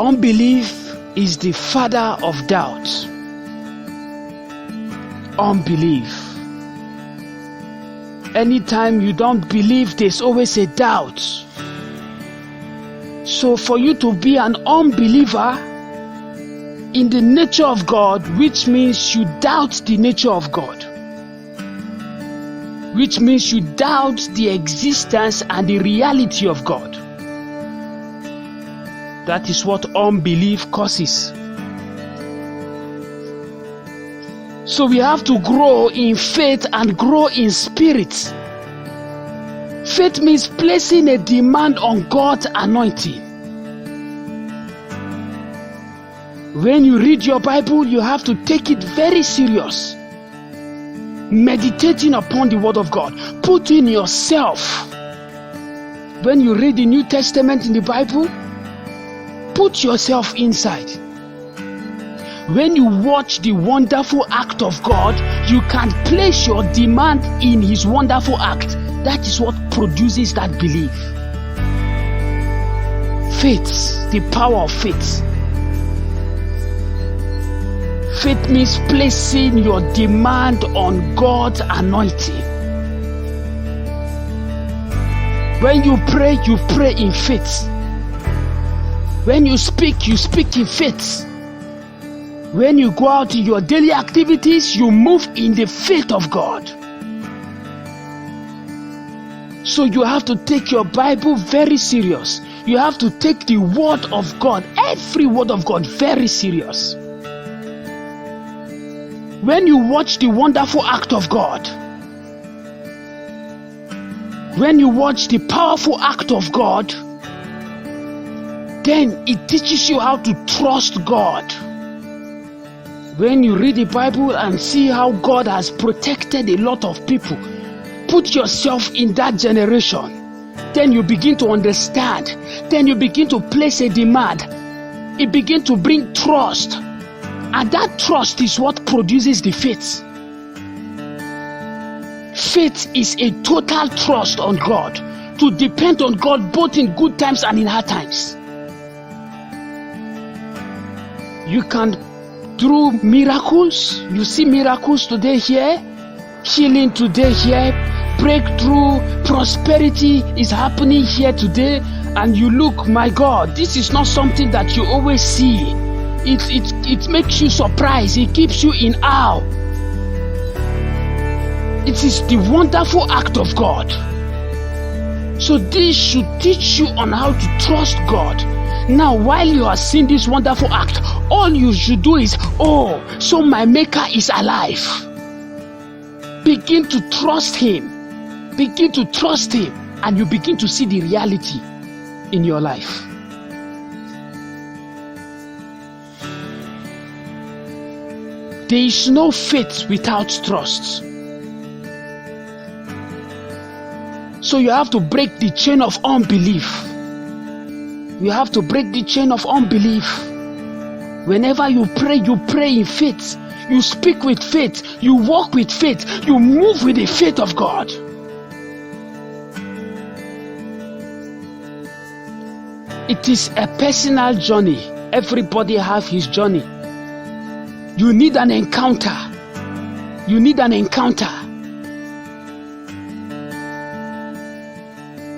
Unbelief is the father of doubt. Unbelief. Anytime you don't believe, there's always a doubt. So for you to be an unbeliever in the nature of God, which means you doubt the nature of God, which means you doubt the existence and the reality of God. That is what unbelief causes. So we have to grow in faith and grow in spirit. Faith means placing a demand on God's anointing. When you read your Bible, you have to take it very serious. Meditating upon the word of God. Put in yourself. When you read the New Testament in the Bible, put yourself inside. When you watch the wonderful act of God, you can place your demand in His wonderful act. That is what produces that belief. Faith, the power of faith. Faith means placing your demand on God's anointing. When you pray in faith. When you speak in faith. When you go out in your daily activities, you move in the faith of God. So you have to take your Bible very serious. You have to take the word of God, every word of God, very serious. When you watch the wonderful act of God, when you watch the powerful act of God, then it teaches you how to trust God. When you read the Bible and see how God has protected a lot of people, put yourself in that generation. Then you begin to understand. Then you begin to place a demand. It begins to bring trust. And that trust is what produces the faith. Faith is a total trust on God. To depend on God both in good times and in hard times. You can through miracles, you see miracles today here, healing today here, breakthrough, prosperity is happening here today, and you look, my God, this is not something that you always see. It makes you surprised. It keeps you in awe. It is the wonderful act of God. So this should teach you on how to trust God. Now, while you are seeing this wonderful act, all you should do is, oh, so my Maker is alive. Begin to trust Him. Begin to trust Him, and you begin to see the reality in your life. There is no faith without trust. So you have to break the chain of unbelief. You have to break the chain of unbelief. Whenever you pray in faith. You speak with faith. You walk with faith. You move with the faith of God. It is a personal journey. Everybody has his journey. You need an encounter. You need an encounter.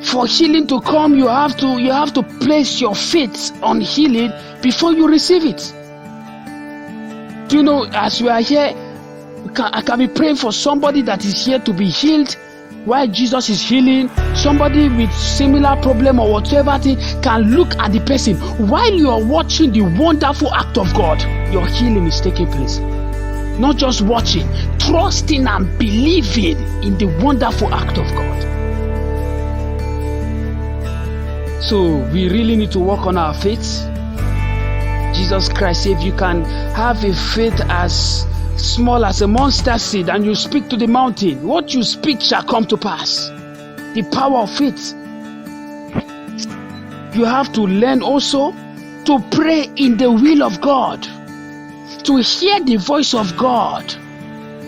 For healing to come, you have to place your faith on healing before you receive it. Do you know, as we are here, I can be praying for somebody that is here to be healed while Jesus is healing. Somebody with similar problem or whatever thing can look at the person while you are watching the wonderful act of God. Your healing is taking place. Not just watching, trusting and believing in the wonderful act of God. So we really need to work on our faith. Jesus Christ said, if you can have a faith as small as a mustard seed and you speak to the mountain, what you speak shall come to pass. The power of faith. You have to learn also to pray in the will of God, to hear the voice of God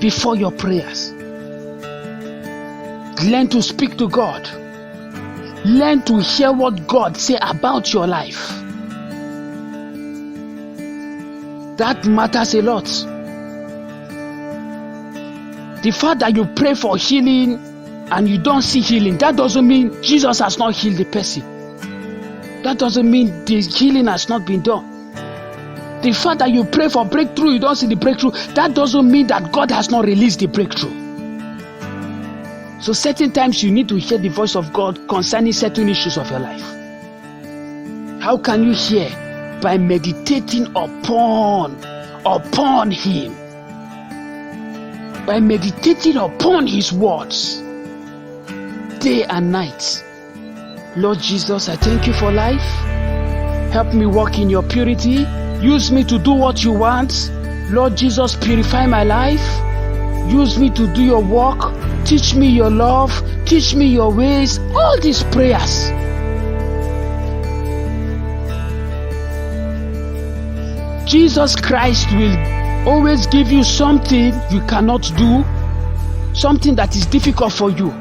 before your prayers. Learn to speak to God. Learn to hear what God says about your life. That matters a lot. The fact that you pray for healing and you don't see healing, that doesn't mean Jesus has not healed the person. That doesn't mean the healing has not been done. The fact that you pray for breakthrough, you don't see the breakthrough, that doesn't mean that God has not released the breakthrough. So certain times you need to hear the voice of God concerning certain issues of your life. How can you hear? By meditating upon Him. By meditating upon His words day and night. Lord Jesus, I thank you for life. Help me walk in your purity. Use me to do what you want. Lord Jesus, purify my life. Use me to do your work. Teach me your love. Teach me your ways. All these prayers. Jesus Christ will always give you something you cannot do, something that is difficult for you,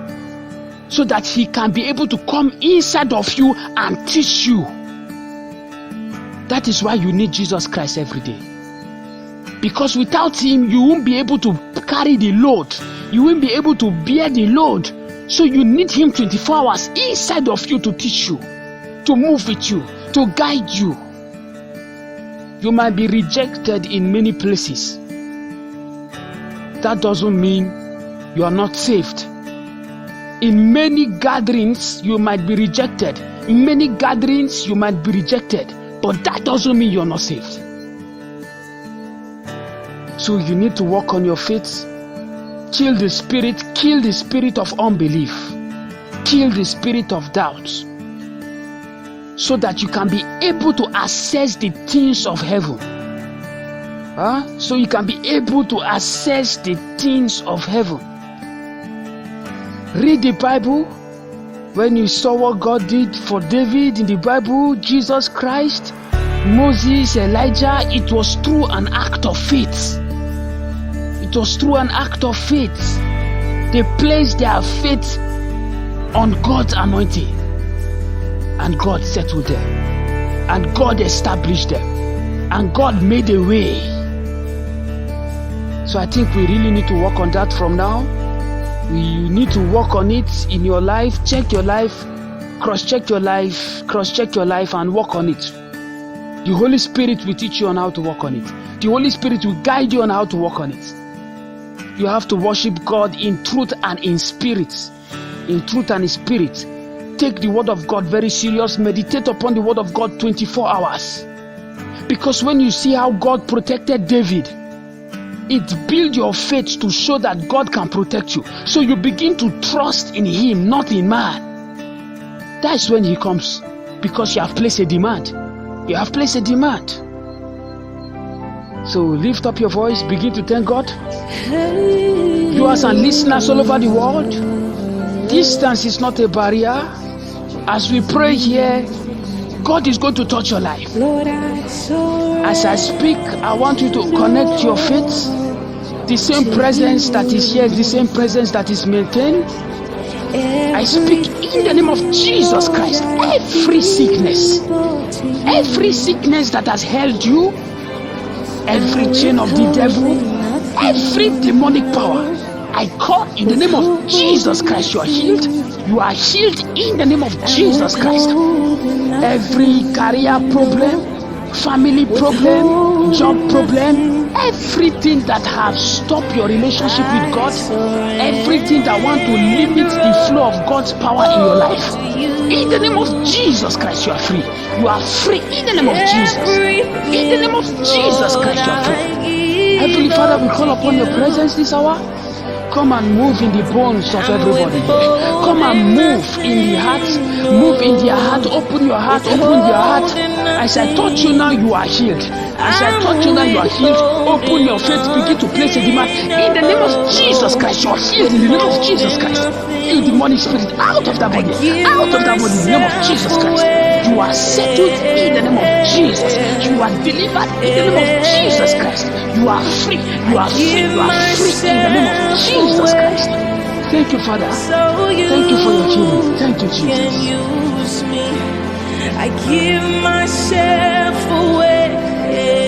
so that He can be able to come inside of you and teach you. That is why you need Jesus Christ every day. Because without Him, you won't be able to carry the load. You won't be able to bear the load. So you need Him 24 hours inside of you to teach you, to move with you, to guide you. You might be rejected in many places. That doesn't mean you are not saved. In many gatherings, you might be rejected. In many gatherings, you might be rejected. But that doesn't mean you're not saved. So you need to work on your faith. Kill the spirit of unbelief. Kill the spirit of doubt. So that you can be able to access the things of heaven. So you can be able to access the things of heaven. Read the Bible. When you saw what God did for David in the Bible, Jesus Christ, Moses, Elijah, it was through an act of faith. It was through an act of faith. They placed their faith on God's anointing. And God settled them. And God established them. And God made a way. So I think we really need to work on that from now. You need to work on it in your life. Check your life. Cross-check your life. Cross-check your life and work on it. The Holy Spirit will teach you on how to work on it. The Holy Spirit will guide you on how to work on it. You have to worship God in truth and in spirit. In truth and in spirit. Take the word of God very serious. Meditate upon the word of God 24 hours. Because when you see how God protected David, it builds your faith to show that God can protect you. So you begin to trust in Him, not in man. That's when He comes. Because you have placed a demand. You have placed a demand. So lift up your voice. Begin to thank God. Viewers and listeners all over the world, distance is not a barrier. As we pray here, God is going to touch your life. As I speak, I want you to connect your faith. The same presence that is here is the same presence that is maintained. I speak in the name of Jesus Christ. Every sickness that has held you, every chain of the devil, every demonic power, I call in the name of Jesus Christ. You are healed. You are healed in the name of Jesus Christ. Every career problem, family problem, job problem, everything that has stopped your relationship with God, everything that want to limit the flow of God's power in your life, in the name of Jesus Christ, you are free. You are free in the name of Jesus. In the name of Jesus Christ, you are free. Heavenly Father, we call upon your presence this hour. Come and move in the bones of everybody here. Come and move in the heart. Move in their heart. Open your heart. Open your heart. As I touch you now, you are healed. As I touch you now, you are healed. Open your faith. Begin to place a demand. In the name of Jesus Christ, you are healed. In the name of Jesus Christ. You demonic spirit, out of that body. Out of that body. In the name of Jesus Christ. You are settled in the name of Jesus. You are delivered in the name of Jesus Christ. You are free. You are free. You are free in the name of Jesus Christ. Thank you, Father. Thank you for your healing. Thank you, Jesus. I give myself.